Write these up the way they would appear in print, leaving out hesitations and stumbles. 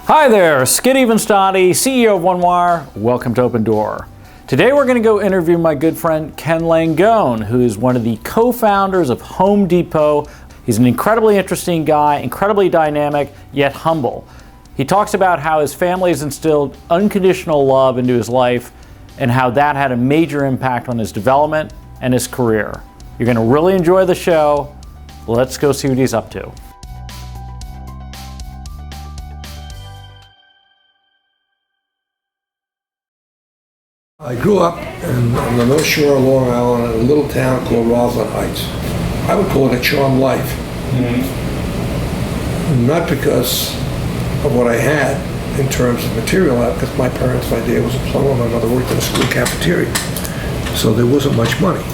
Hi there, Skid Evenstadi, CEO of OneWire. Welcome to Open Door. Today we're going to go interview my good friend Ken Langone, who is one of the co-founders of Home Depot. He's an incredibly interesting guy, incredibly dynamic, yet humble. He talks about how his family has instilled unconditional love into his life and how that had a major impact on his development and his career. You're going to really enjoy the show. Let's go see what he's up to. I grew up on the North Shore of Long Island in a little town called Roslyn Heights. I would call it a charmed life. Mm-hmm. Not because of what I had in terms of material, because my dad was a plumber, my mother worked in a school cafeteria, so there wasn't much money.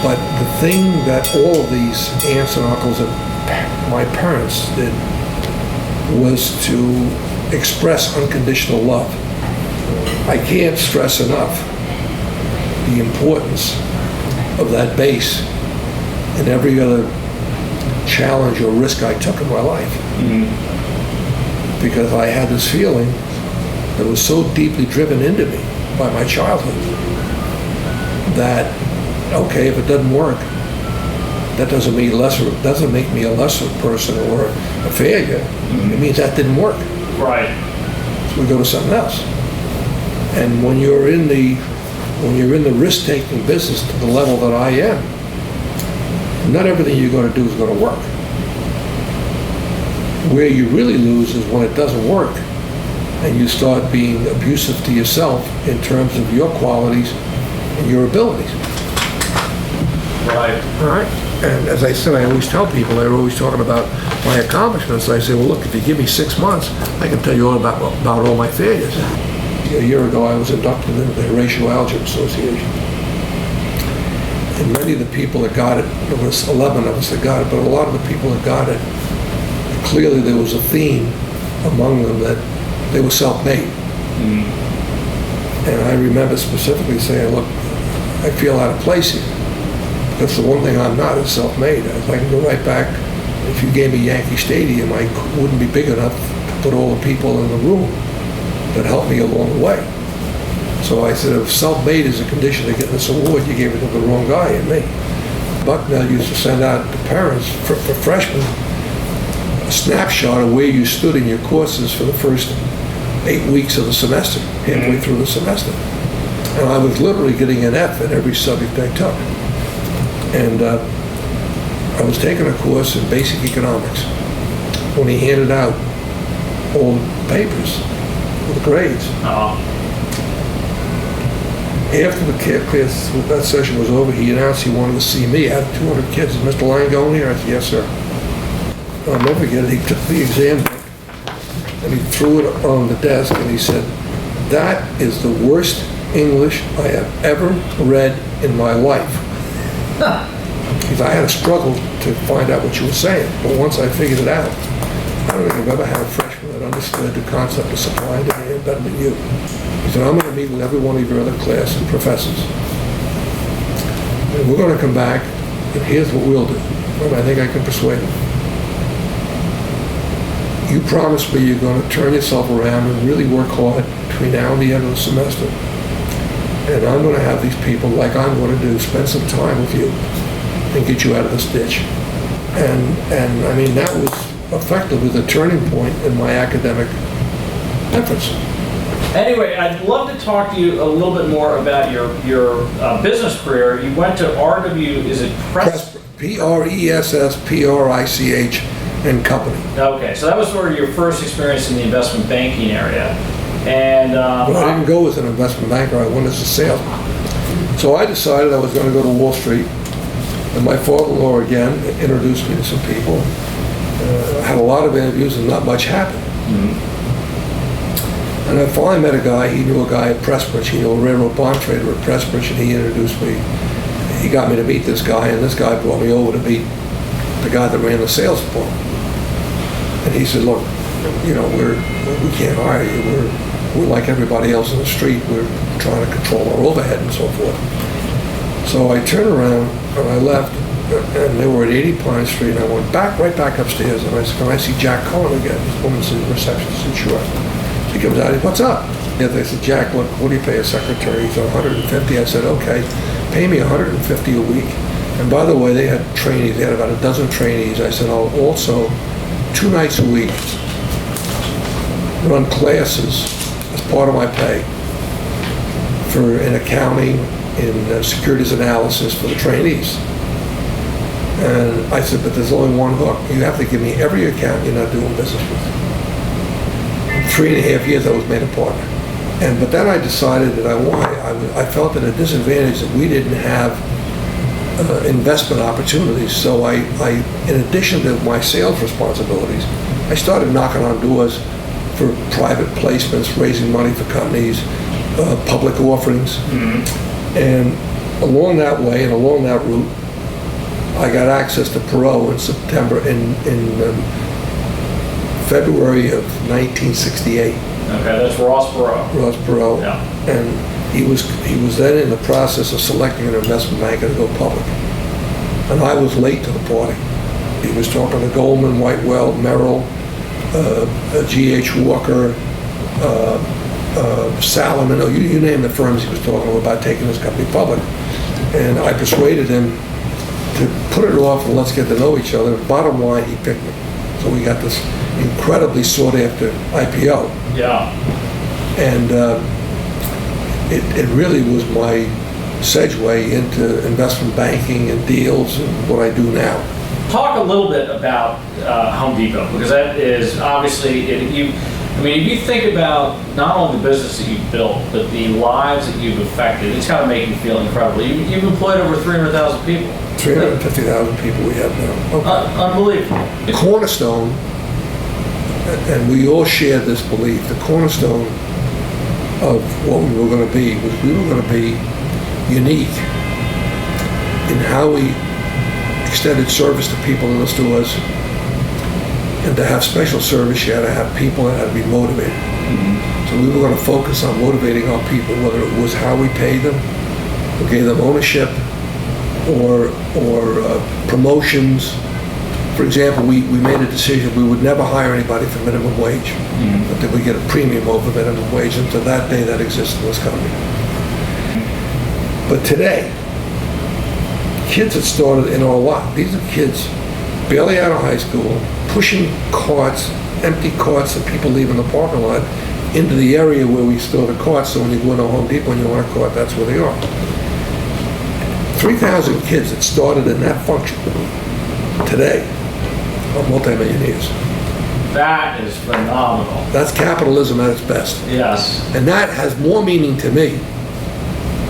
But the thing that all of these aunts and uncles and my parents did was to express unconditional love. I can't stress enough the importance of that base in every other challenge or risk I took in my life. Mm-hmm. Because I had this feeling that was so deeply driven into me by my childhood that, okay, if it doesn't work, that doesn't make me a lesser person or a failure. Mm-hmm. It means that didn't work. Right. So we go to something else. And when you're in the risk-taking business to the level that I am, not everything you're going to do is going to work. Where you really lose is when it doesn't work and you start being abusive to yourself in terms of your qualities and your abilities. Right. All right. And as I said, I always tell people, they're always talking about my accomplishments. I say, well, look, if you give me 6 months, I can tell you all about all my failures. A year ago, I was inducted into the Racial Algebra Association. And many of the people that got it, there was 11 of us that got it, but a lot of the people that got it, clearly there was a theme among them that they were self-made. Mm. And I remember specifically saying, look, I feel out of place here. That's the one thing I'm not, is self-made. I can go right back. If you gave me Yankee Stadium, I wouldn't be big enough to put all the people in the room that helped me along the way. So I said, if self-made is a condition to get this award, you gave it to the wrong guy and me. Bucknell used to send out to parents for freshmen a snapshot of where you stood in your courses for the first 8 weeks of the semester, halfway through the semester. And I was literally getting an F in every subject I took. And I was taking a course in basic economics when he handed out all the papers with the grades. After the class, that session was over, he announced he wanted to see me. Out of 200 kids, is Mr. Langone here? I said, yes, sir. I'll never forget it. He took the exam book and he threw it on the desk and he said, that is the worst English I have ever read in my life. Because I had a struggle to find out what you were saying, but once I figured it out, I don't think I've ever had a freshman that understood the concept of supply and demand better than you. He said, I'm going to meet with every one of your other class and professors. And we're going to come back, and here's what we'll do. And I think I can persuade them. You promise me you're going to turn yourself around and really work hard between now and the end of the semester. And I'm going to have these people, like I'm going to do, spend some time with you and get you out of this ditch. And I mean, that was effectively the turning point in my academic efforts. Anyway, I'd love to talk to you a little bit more about your business career. You went to RW, is it P-R-E-S-S-P-R-I-C-H and Company. Okay, so that was sort of your first experience in the investment banking area. And but I didn't go as an investment banker, I went as a salesman. So I decided I was going to go to Wall Street, and my father-in-law again introduced me to some people. I had a lot of interviews and not much happened. Mm-hmm. And I finally met a guy, he knew a guy at Pressbridge, he knew a railroad bond trader at Pressbridge, and he introduced me. He got me to meet this guy, and this guy brought me over to meet the guy that ran the sales department. And he said, look, you know, we can't hire you, we're like everybody else in the street, we're trying to control our overhead and so forth. So I turned around and I left, and they were at 80 Pine Street, and I went right back upstairs, and I said, can I see Jack Cohen again? This woman's in receptionist, and sure. She comes out, what's up? And they said, Jack, look, what do you pay a secretary? He said, 150. I said, okay, pay me 150 a week. And by the way, they had trainees, they had about a dozen trainees. I said, I'll also, 2 nights a week, run classes as part of my pay in accounting, in securities analysis for the trainees. And I said, but there's only one hook. You have to give me every account you're not doing business with. 3.5 years I was made a partner. But then I decided that I felt at a disadvantage that we didn't have investment opportunities. So I, in addition to my sales responsibilities, I started knocking on doors for private placements, raising money for companies, public offerings. Mm-hmm. And along that way and along that route, I got access to Perot in February of 1968. Okay, that's Ross Perot. Ross Perot. Yeah. And he was then in the process of selecting an investment banker to go public. And I was late to the party. He was talking to Goldman, Whitewell, Merrill, G.H. Walker, Salem, you name the firms he was talking about taking this company public. And I persuaded him to put it off and let's get to know each other. Bottom line, he picked me. So we got this incredibly sought after IPO. Yeah. And it really was my segue into investment banking and deals and what I do now. Talk a little bit about Home Depot, because that is obviously, if you think about not only the business that you've built, but the lives that you've affected, it's got to make you feel incredible. You've employed over 300,000 people. 350,000 people we have now. Okay. Unbelievable. The cornerstone, and we all shared this belief, the cornerstone of what we were going to be was we were going to be unique in how we extended service to people in the stores. And to have special service, you had to have people that had to be motivated. Mm-hmm. So we were going to focus on motivating our people, whether it was how we paid them, or gave them ownership, or promotions. For example, we made a decision we would never hire anybody for minimum wage, mm-hmm. but that we get a premium over minimum wage, and to that day that exists in this company. But today, kids that started in our lot, these are kids barely out of high school, pushing carts, empty carts that people leave in the parking lot, into the area where we store the carts, so when you go into Home Depot and you want a cart, that's where they are. 3,000 kids that started in that function today are multimillionaires. That is phenomenal. That's capitalism at its best. Yes. And that has more meaning to me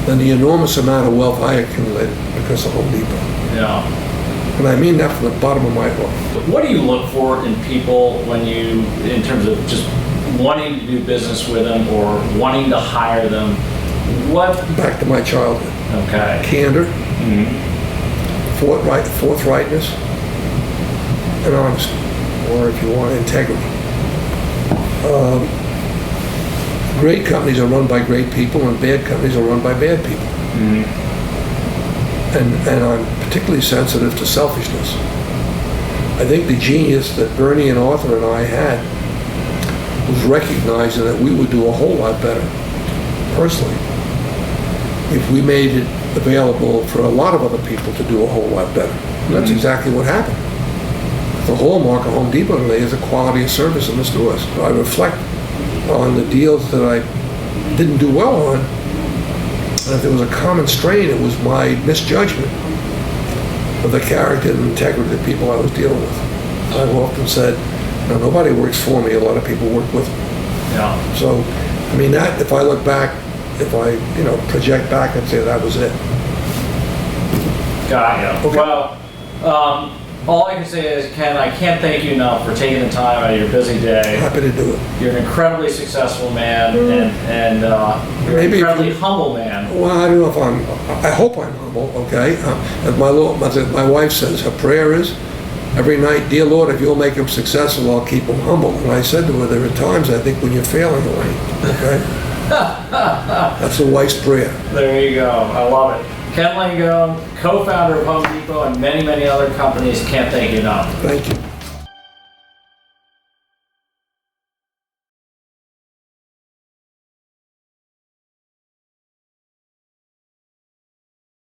than the enormous amount of wealth I accumulated because of Home Depot. Yeah. And I mean that from the bottom of my heart. What do you look for in people when you, in terms of just wanting to do business with them or wanting to hire them? What? Back to my childhood. Okay. Candor, mm-hmm. forthrightness, and honesty, or if you want, integrity. Great companies are run by great people, and bad companies are run by bad people. Mm-hmm. And I'm particularly sensitive to selfishness. I think the genius that Bernie and Arthur and I had was recognizing that we would do a whole lot better, personally, if we made it available for a lot of other people to do a whole lot better. And that's exactly what happened. The hallmark of Home Depot today is the quality of service in the stores. I reflect on the deals that I didn't do well on, and if there was a common strain, it was my misjudgment of the character and integrity of the people I was dealing with. I've often said, nobody works for me, a lot of people work with me. Yeah. So, I mean, that, if I look back, if I, project back and say that was it. Got you. Okay. Well, all I can say is, Ken, I can't thank you enough for taking the time out of your busy day. Happy to do it. You're an incredibly successful man, and you're an incredibly humble man. Well, I don't know if I hope I'm humble, okay? As my wife says, her prayer is, every night, dear Lord, if you'll make him successful, I'll keep him humble. And I said to her, there are times I think when you're failing, Elaine, okay? That's a wife's prayer. There you go. I love it. Ken Langone, co-founder of Home Depot and many, many other companies. Can't thank you enough. Thank you.